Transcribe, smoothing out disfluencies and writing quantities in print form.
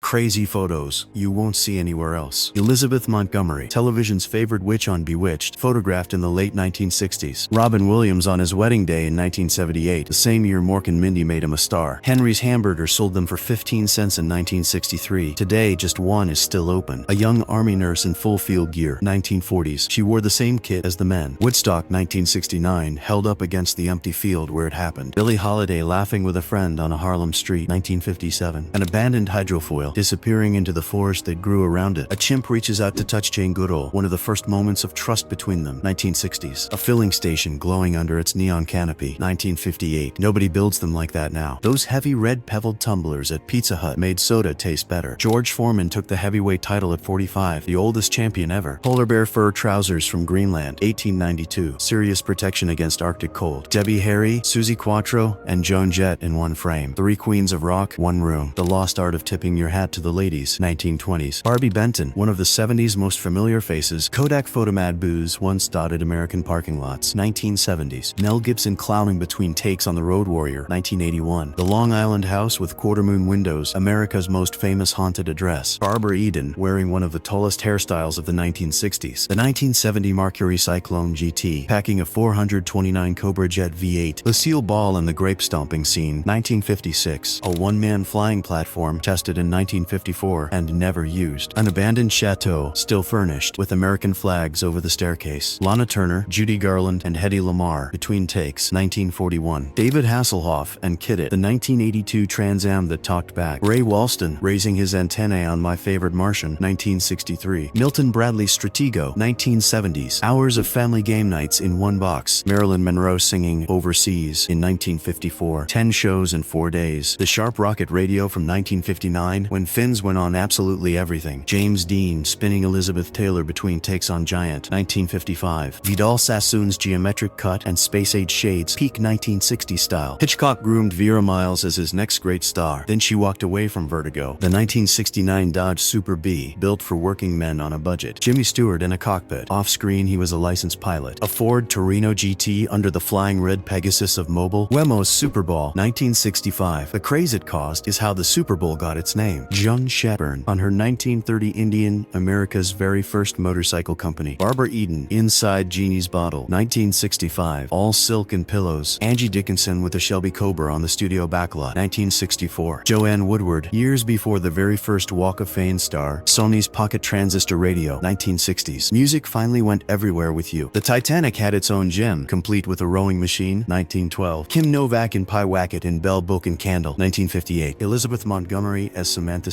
Crazy photos you won't see anywhere else. Elizabeth Montgomery, television's favorite witch on Bewitched, photographed in the late 1960s. Robin Williams on his wedding day in 1978, the same year Mork and Mindy made him a star. Henry's Hamburger sold them for 15 cents in 1963. Today, just one is still open. A young army nurse in full field gear, 1940s. She wore the same kit as the men. Woodstock, 1969, held up against the empty field where it happened. Billie Holiday laughing with a friend on a Harlem street, 1957. An abandoned hydrofoil disappearing into the forest that grew around it. A chimp reaches out to touch Jane Goodall, one of the first moments of trust between them, 1960s. A filling station glowing under its neon canopy, 1958. Nobody builds them like that now. Those heavy red pebbled tumblers at Pizza Hut made soda taste better. George Foreman took the heavyweight title at 45, the oldest champion ever. Polar bear fur trousers from Greenland, 1892. Serious protection against Arctic cold. Debbie Harry, Suzi Quatro, and Joan Jett in one frame. Three queens of rock, one room. The lost art of tipping your hat to the ladies, 1920s. Barbie Benton, one of the 70s most familiar faces. Kodak Photomat booths once dotted American parking lots, 1970s. Mel Gibson clowning between takes on The Road Warrior, 1981. The Long Island house with quarter-moon windows, America's most famous haunted address. Barbara Eden, wearing one of the tallest hairstyles of the 1960s. The 1970 Mercury Cyclone GT, packing a 429 Cobra Jet V8. Lucille Ball in the grape stomping scene, 1956. A one-man flying platform, tested in 1954 and never used. An abandoned chateau, still furnished, with American flags over the staircase. Lana Turner, Judy Garland, and Hedy Lamarr, between takes, 1941. David Hasselhoff and Kid It, the 1982 Trans Am that talked back. Ray Walston, raising his antennae on My Favorite Martian, 1963. Milton Bradley Stratego, 1970s. Hours of family game nights in one box. Marilyn Monroe singing Overseas in 1954. 10 shows in 4 days. The Sharp Rocket Radio from 1959, when Finns went on absolutely everything. James Dean spinning Elizabeth Taylor between takes on Giant, 1955. Vidal Sassoon's Geometric Cut and Space Age Shades, peak 1960 style. Hitchcock groomed Vera Miles as his next great star. Then she walked away from Vertigo. The 1969 Dodge Super B, built for working men on a budget. Jimmy Stewart in a cockpit. Off-screen, he was a licensed pilot. A Ford Torino GT under the flying red Pegasus of Mobil. Wemos Super Bowl, 1965. The craze it caused is how the Super Bowl got its name. June Shepard on her 1930 Indian, America's very first motorcycle company. Barbara Eden, Inside Jeannie's Bottle, 1965. All silk and pillows. Angie Dickinson with a Shelby Cobra on the studio backlot, 1964. Joanne Woodward, years before the very first Walk of Fame star. Sony's Pocket Transistor Radio, 1960s. Music finally went everywhere with you. The Titanic had its own gym, complete with a rowing machine, 1912. Kim Novak in Pyewacket in Bell Book and Candle, 1958. Elizabeth Montgomery as Samantha